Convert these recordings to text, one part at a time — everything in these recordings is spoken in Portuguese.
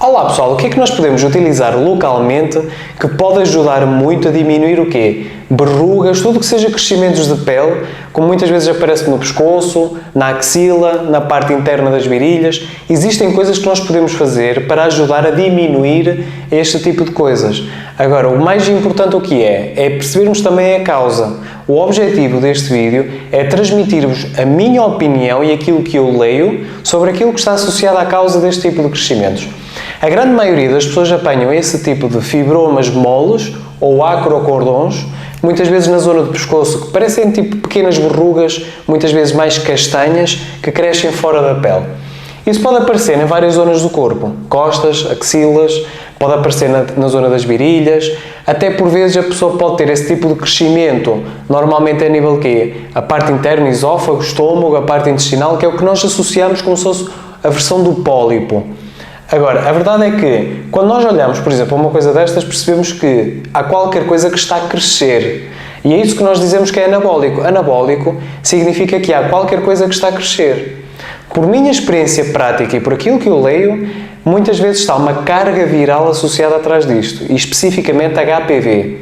Olá pessoal, o que é que nós podemos utilizar localmente que pode ajudar muito a diminuir o quê? Verrugas, tudo que seja crescimentos de pele, como muitas vezes aparece no pescoço, na axila, na parte interna das virilhas. Existem coisas que nós podemos fazer para ajudar a diminuir este tipo de coisas. Agora, o mais importante o que é percebermos também a causa. O objetivo deste vídeo é transmitir-vos a minha opinião e aquilo que eu leio sobre aquilo que está associado à causa deste tipo de crescimentos. A grande maioria das pessoas apanham esse tipo de fibromas moles ou acrocordons, muitas vezes na zona do pescoço, que parecem tipo pequenas verrugas, muitas vezes mais castanhas, que crescem fora da pele. Isso pode aparecer em várias zonas do corpo, costas, axilas, pode aparecer na zona das virilhas, até por vezes a pessoa pode ter esse tipo de crescimento, normalmente a nível de quê? A parte interna, esófago, estômago, a parte intestinal, que é o que nós associamos como se fosse a versão do pólipo. Agora, a verdade é que, quando nós olhamos, por exemplo, a uma coisa destas, percebemos que há qualquer coisa que está a crescer. E é isso que nós dizemos que é anabólico. Anabólico significa que há qualquer coisa que está a crescer. Por minha experiência prática e por aquilo que eu leio, muitas vezes está uma carga viral associada atrás disto, e especificamente HPV.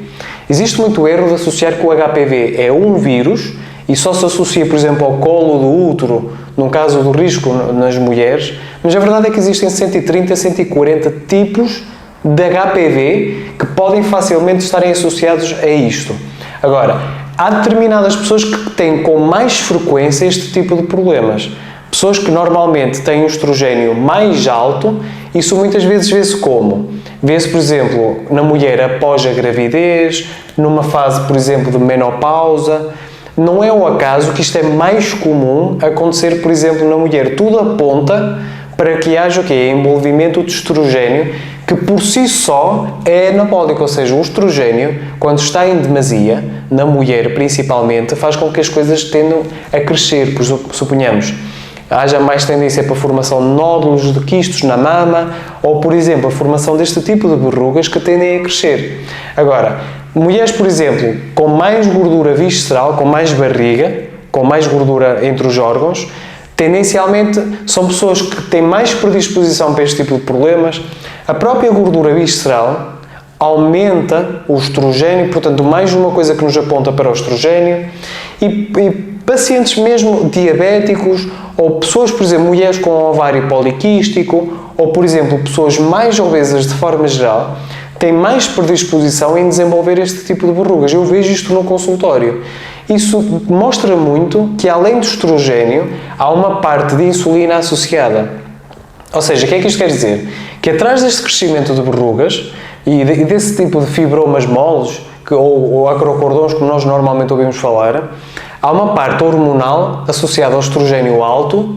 Existe muito erro de associar que o HPV é um vírus e só se associa, por exemplo, ao colo do útero, no caso do risco nas mulheres, mas a verdade é que existem 130 a 140 tipos de HPV que podem facilmente estarem associados a isto. Agora, há determinadas pessoas que têm com mais frequência este tipo de problemas. Pessoas que normalmente têm um estrogênio mais alto, isso muitas vezes vê-se como? Vê-se, por exemplo, na mulher após a gravidez, numa fase, por exemplo, de menopausa. Não é o acaso que isto é mais comum acontecer, por exemplo, na mulher. Tudo aponta para que haja o quê? Envolvimento de estrogênio, que por si só é anabólico, ou seja, o estrogênio, quando está em demasia, na mulher principalmente, faz com que as coisas tendam a crescer, suponhamos. Haja mais tendência para a formação de nódulos, de quistos na mama, ou, por exemplo, a formação deste tipo de verrugas que tendem a crescer. Agora, mulheres, por exemplo, com mais gordura visceral, com mais barriga, com mais gordura entre os órgãos, tendencialmente são pessoas que têm mais predisposição para este tipo de problemas. A própria gordura visceral aumenta o estrogênio, portanto, mais uma coisa que nos aponta para o estrogênio. E pacientes mesmo diabéticos, ou pessoas, por exemplo, mulheres com ovário poliquístico, ou, por exemplo, pessoas mais obesas de forma geral, têm mais predisposição em desenvolver este tipo de verrugas. Eu vejo isto no consultório. Isso mostra muito que, além do estrogênio, há uma parte de insulina associada. Ou seja, o que é que isto quer dizer? Que atrás deste crescimento de verrugas e desse tipo de fibromas moles, ou acrocordons, como nós normalmente ouvimos falar, há uma parte hormonal associada ao estrogênio alto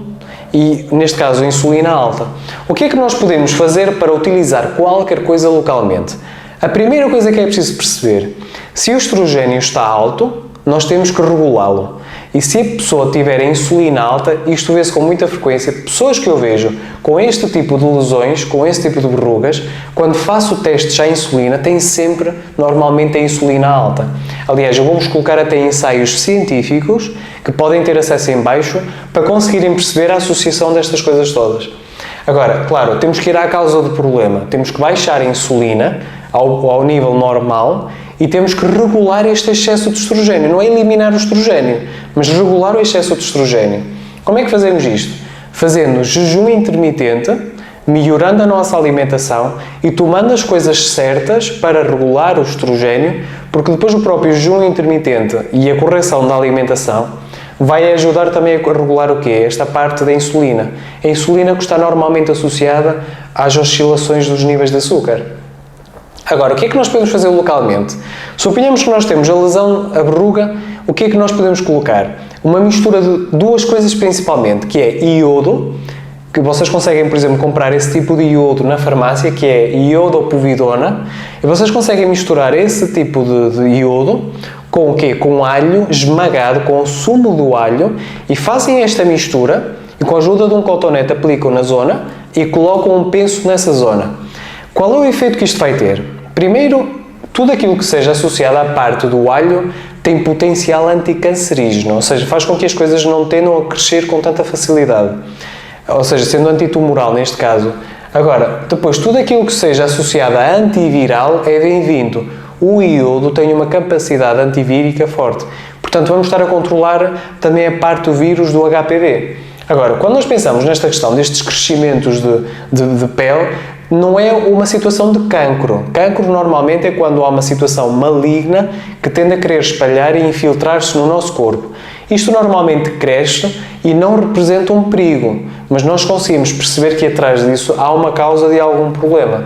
e, neste caso, a insulina alta. O que é que nós podemos fazer para utilizar qualquer coisa localmente? A primeira coisa que é preciso perceber, se o estrogênio está alto, nós temos que regulá-lo. E se a pessoa tiver a insulina alta, isto vê-se com muita frequência, pessoas que eu vejo com este tipo de lesões, com este tipo de verrugas, quando faço testes à insulina, têm sempre, normalmente, a insulina alta. Aliás, eu vou-vos colocar até ensaios científicos, que podem ter acesso em baixo, para conseguirem perceber a associação destas coisas todas. Agora, claro, temos que ir à causa do problema, temos que baixar a insulina ao nível normal e temos que regular este excesso de estrogênio. Não é eliminar o estrogênio, mas regular o excesso de estrogênio. Como é que fazemos isto? Fazendo jejum intermitente, melhorando a nossa alimentação e tomando as coisas certas para regular o estrogênio, porque depois o próprio jejum intermitente e a correção da alimentação vai ajudar também a regular o quê? Esta parte da insulina. A insulina que está normalmente associada às oscilações dos níveis de açúcar. Agora, o que é que nós podemos fazer localmente? Suponhamos que nós temos a lesão, a verruga, o que é que nós podemos colocar? Uma mistura de duas coisas principalmente, que é iodo, que vocês conseguem, por exemplo, comprar esse tipo de iodo na farmácia, que é iodopovidona, e vocês conseguem misturar esse tipo de iodo com o quê? Com alho esmagado, com o sumo do alho, e fazem esta mistura, e com a ajuda de um cotonete aplicam na zona e colocam um penso nessa zona. Qual é o efeito que isto vai ter? Primeiro, tudo aquilo que seja associado à parte do alho tem potencial anticancerígeno, ou seja, faz com que as coisas não tendam a crescer com tanta facilidade. Ou seja, sendo antitumoral neste caso, Agora, depois, tudo aquilo que seja associado a antiviral é bem-vindo. O iodo tem uma capacidade antivírica forte. Portanto, vamos estar a controlar também a parte do vírus do HPV. Agora, quando nós pensamos nesta questão destes crescimentos de pele, não é uma situação de cancro. Cancro normalmente é quando há uma situação maligna que tende a querer espalhar e infiltrar-se no nosso corpo. Isto normalmente cresce e não representa um perigo, mas nós conseguimos perceber que atrás disso há uma causa de algum problema.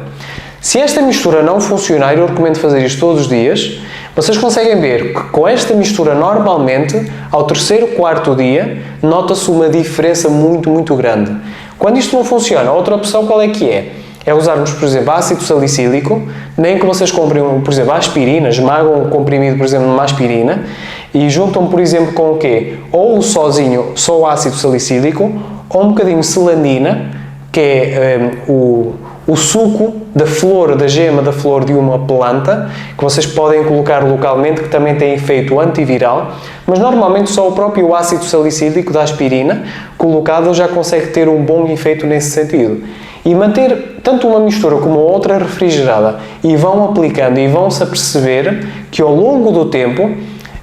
Se esta mistura não funcionar, eu recomendo fazer isto todos os dias, vocês conseguem ver que com esta mistura normalmente, ao terceiro, quarto dia, nota-se uma diferença muito grande. Quando isto não funciona, a outra opção qual é que é? É usarmos, por exemplo, ácido salicílico, nem que vocês comprem, por exemplo, aspirina, esmagam um comprimido, por exemplo, numa aspirina, e juntam, por exemplo, com o quê? Ou sozinho, só o ácido salicílico, ou um bocadinho de celandina, que é o suco da flor, da gema da flor de uma planta, que vocês podem colocar localmente, que também tem efeito antiviral, mas normalmente só o próprio ácido salicílico da aspirina, colocado, já consegue ter um bom efeito nesse sentido. E manter tanto uma mistura como a outra refrigerada, e vão aplicando e vão-se a perceber que ao longo do tempo,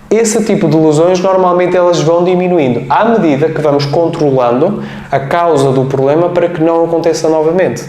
esse tipo de lesões normalmente elas vão diminuindo, à medida que vamos controlando a causa do problema para que não aconteça novamente.